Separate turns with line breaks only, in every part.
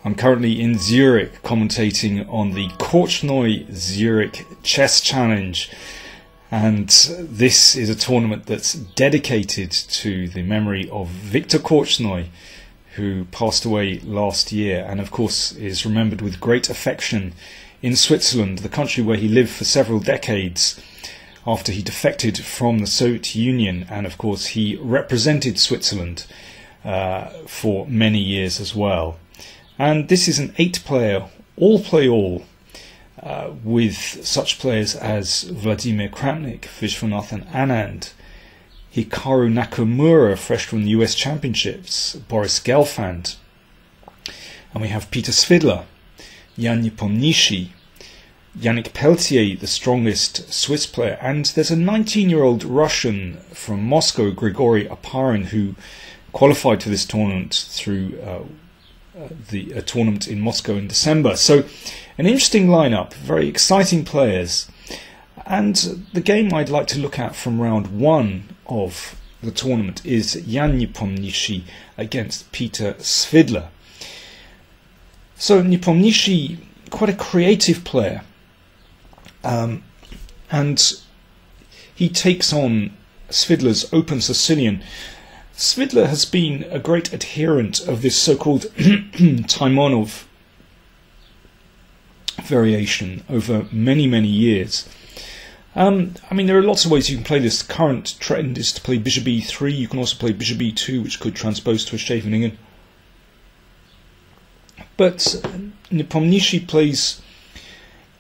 I'm currently in Zurich commentating on the Korchnoi Zürich Chess Challenge, and this is a tournament that's dedicated to the memory of Viktor Korchnoi, who passed away last year and of course is remembered with great affection in Switzerland, the country where he lived for several decades after he defected from the Soviet Union, and of course he represented Switzerland for many years as well. And this is an 8-player, all-play-all, with such players as Vladimir Kramnik, Viswanathan Anand, Hikaru Nakamura, fresh from the US Championships, Boris Gelfand, and we have Peter Svidler, Jan Nepomniachtchi, Yannick Peltier, the strongest Swiss player, and there's a 19-year-old Russian from Moscow, Grigory Aparin, who qualified for this tournament through a tournament in Moscow in December. So an interesting lineup, very exciting players, and the game I'd like to look at from round 1 of the tournament is Jan Nepomniachtchi against Peter Svidler. So Nepomniachtchi, quite a creative player, and he takes on Svidler's open Sicilian. Svidler has been a great adherent of this so-called Taimonov variation over many, many years. I mean, there are lots of ways you can play this. The current trend is to play bishop e3. You can also play bishop e2, which could transpose to a Scheveningen. But Nepomniachtchi plays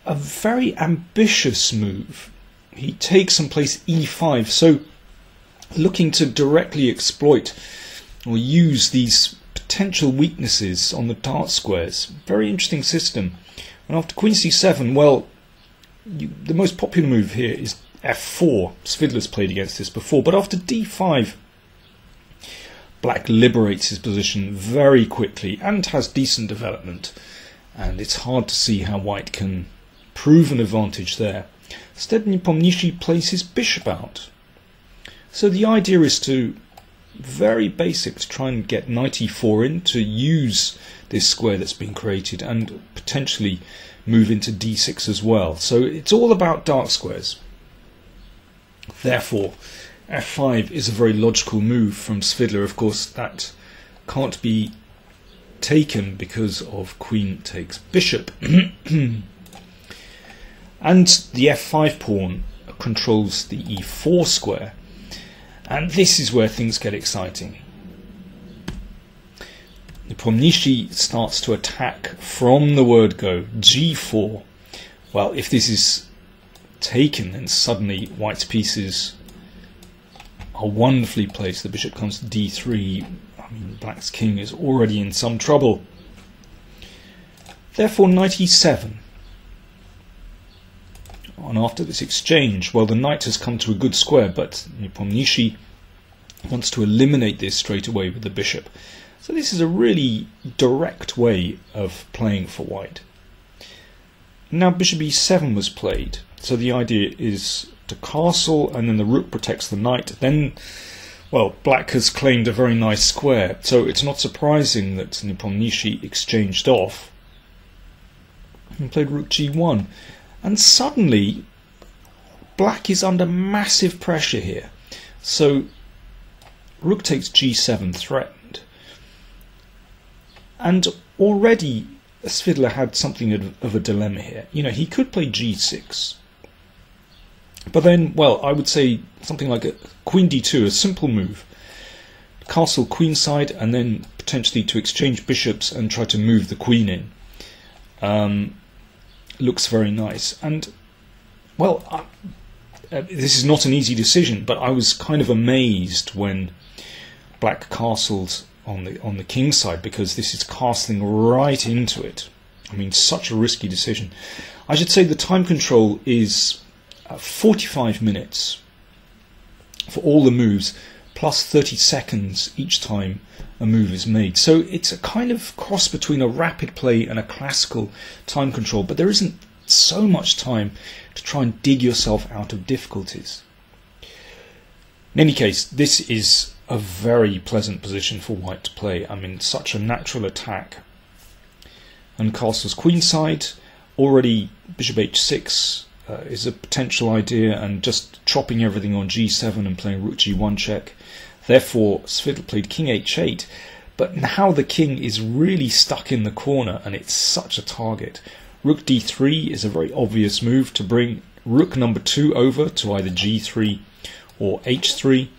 a very ambitious move. He takes and plays e5, so looking to directly exploit or use these potential weaknesses on the dart squares. Very interesting system. And after queen c7, well, the most popular move here is f4. Svidler's played against this before, but after d5, black liberates his position very quickly and has decent development, and it's hard to see how white can prove an advantage there. Instead, Nepomniachtchi plays his bishop out. So the idea is to, very basic, to try and get knight e4 in, to use this square that's been created and potentially move into d6 as well. So it's all about dark squares. Therefore, f5 is a very logical move from Svidler. Of course, that can't be taken because of queen takes bishop. And the f5 pawn controls the e4 square. And this is where things get exciting. Nepomniachtchi starts to attack from the word go, g4. Well, if this is taken, then suddenly white's pieces are wonderfully placed. The bishop comes to d3. I mean, black's king is already in some trouble. Therefore, knight e7. And after this exchange, well, the knight has come to a good square, but Nepomniachtchi wants to eliminate this straight away with the bishop. So this is a really direct way of playing for white. Now bishop e7 was played, so the idea is to castle, and then the rook protects the knight. Then, well, black has claimed a very nice square, so it's not surprising that Nepomniachtchi exchanged off and played rook g1. And suddenly, black is under massive pressure here. So, rook takes g7 threatened. And already, Svidler had something of a dilemma here. You know, he could play g6. But then, well, I would say something like a queen d2, a simple move. Castle queenside, and then potentially to exchange bishops and try to move the queen in. Looks very nice, and well, this is not an easy decision, but I was kind of amazed when black castled on the king side, because this is castling right into it. I mean, such a risky decision. I should say the time control is 45 minutes for all the moves, plus 30 seconds each time a move is made. So it's a kind of cross between a rapid play and a classical time control, but there isn't so much time to try and dig yourself out of difficulties. In any case, this is a very pleasant position for white to play. I mean, such a natural attack. and castles queenside. Already bishop h6 is a potential idea, and just chopping everything on g7 and playing rook g1 check. Therefore, Svidler played king h8, but now the king is really stuck in the corner and it's such a target. Rook d3 is a very obvious move to bring rook number 2 over to either g3 or h3.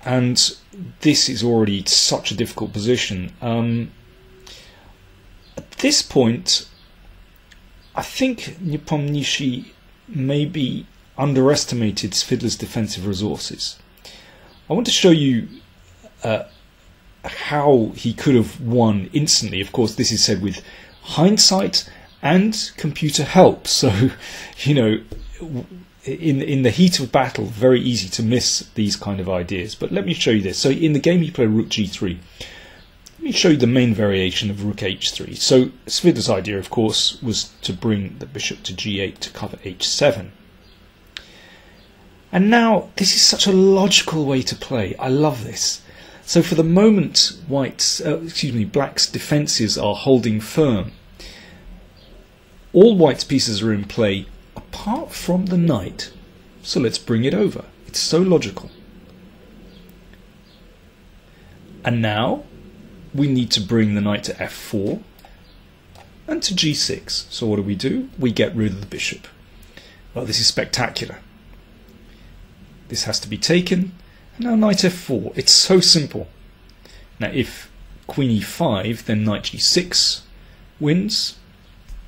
And this is already such a difficult position. At this point, I think Nepomniachtchi maybe underestimated Svidler's defensive resources. I want to show you how he could have won instantly. Of course, this is said with hindsight and computer help. So, you know, in the heat of battle, very easy to miss these kind of ideas. But let me show you this. So in the game he played rook g3. Let me show you the main variation of rook h3. So Svidler's idea, of course, was to bring the bishop to g8 to cover h7. And now this is such a logical way to play. I love this. So for the moment, Black's defences are holding firm. All White's pieces are in play, apart from the knight. So let's bring it over. It's so logical. And now we need to bring the knight to f4 and to g6. So what do? We get rid of the bishop. Well, this is spectacular. This has to be taken. And now knight f4. It's so simple. Now if queen e5, then knight g6 wins.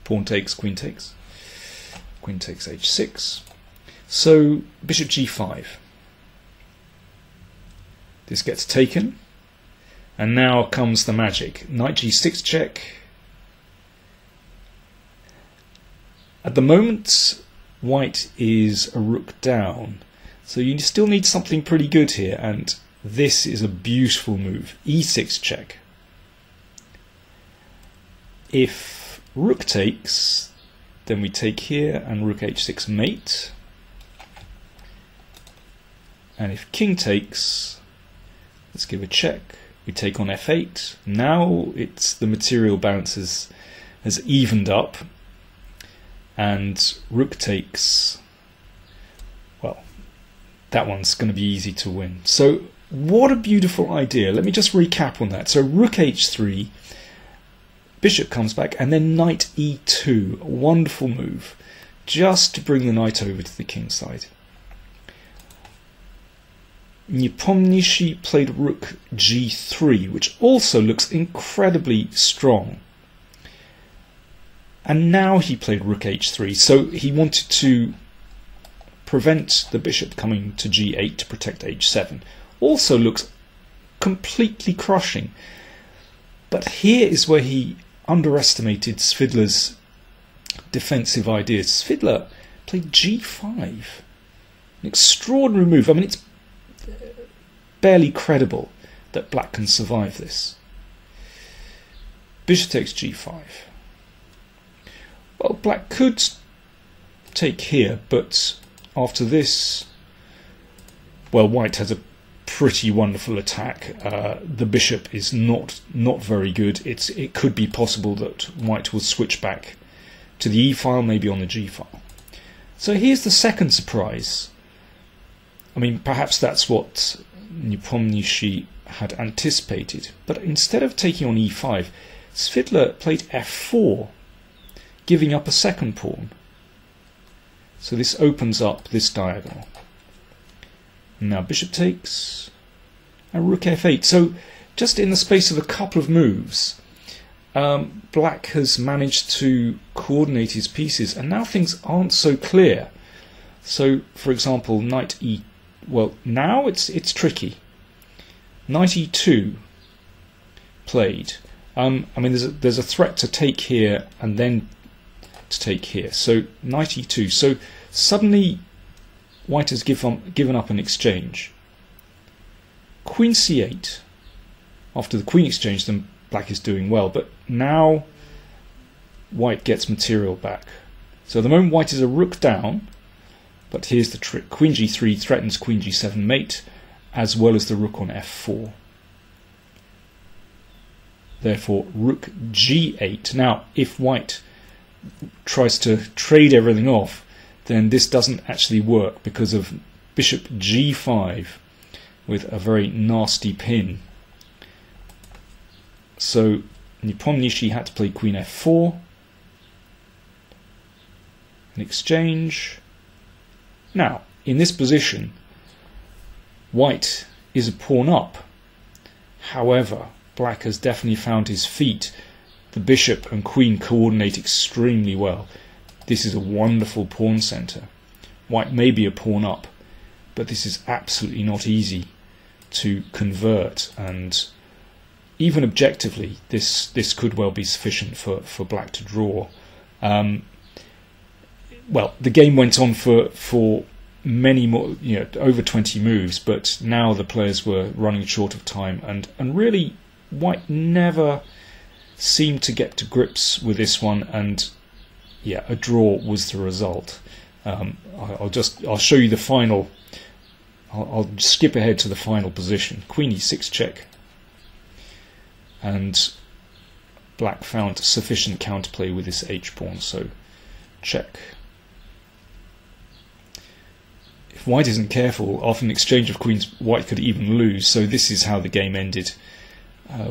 Pawn takes, queen takes. Queen takes h6. So bishop g5. This gets taken. And now comes the magic. Knight g6 check. At the moment, White is a rook down. So you still need something pretty good here, and this is a beautiful move. e6 check. If rook takes, then we take here and rook h6 mate. And if king takes, let's give a check. We take on f8. Now it's the material balance has evened up, and rook takes. Well, that one's going to be easy to win. So what a beautiful idea. Let me just recap on that. So rook h3, bishop comes back, and then knight e2. A wonderful move, just to bring the knight over to the king side. Nepomniachtchi played rook g3, which also looks incredibly strong. And now he played rook h3, so he wanted to prevent the bishop coming to g8 to protect h7. Also looks completely crushing. But here is where he underestimated Svidler's defensive ideas. Svidler played g5. An extraordinary move. I mean, it's barely credible that Black can survive this. Bishop takes g5. Well, Black could take here, but after this, well, White has a pretty wonderful attack. The bishop is not very good. It could be possible that White will switch back to the e file, maybe on the g file. So here's the second surprise. I mean, perhaps that's what Nepomniachtchi had anticipated, but instead of taking on e5, Svidler played f4, giving up a second pawn. So this opens up this diagonal. Now bishop takes, and rook f8. So just in the space of a couple of moves, Black has managed to coordinate his pieces, and now things aren't so clear. So, for example, knight e. Well, now it's tricky. Knight e2 played. I mean, there's a threat to take here and then to take here. So knight e2. So suddenly White has given up an exchange. Queen c8. After the queen exchange, then Black is doing well. But now White gets material back. So at the moment White is a rook down. But here's the trick. Queen g3 threatens queen g7 mate, as well as the rook on f4. Therefore, rook g8. Now, if white tries to trade everything off, then this doesn't actually work because of bishop g5 with a very nasty pin. So Nepomniachtchi had to play queen f4 in exchange. Now, in this position, white is a pawn up. However, black has definitely found his feet. The bishop and queen coordinate extremely well. This is a wonderful pawn center. White may be a pawn up, but this is absolutely not easy to convert, and even objectively this could well be sufficient for black to draw. Well, the game went on for many more, over 20 moves, but now the players were running short of time, and really white never seemed to get to grips with this one, and yeah, a draw was the result. I'll show you the final. I'll skip ahead to the final position. Queen e6 check, and black found sufficient counterplay with this h-pawn, so check. If white isn't careful, after an exchange of queens, white could even lose, so this is how the game ended,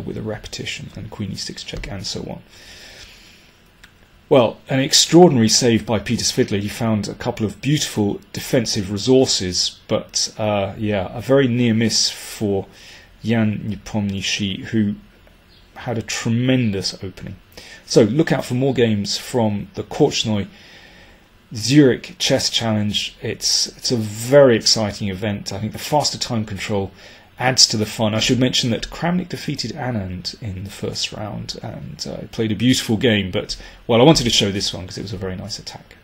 with a repetition, and queen e6 check, and so on. Well, an extraordinary save by Peter Svidler. He found a couple of beautiful defensive resources, but yeah, a very near miss for Jan Nepomniachtchi, who had a tremendous opening. So look out for more games from the Korchnoi Zürich Chess Challenge. It's a very exciting event. I think the faster time control adds to the fun. I should mention that Kramnik defeated Anand in the first round and played a beautiful game, but well, I wanted to show this one because it was a very nice attack.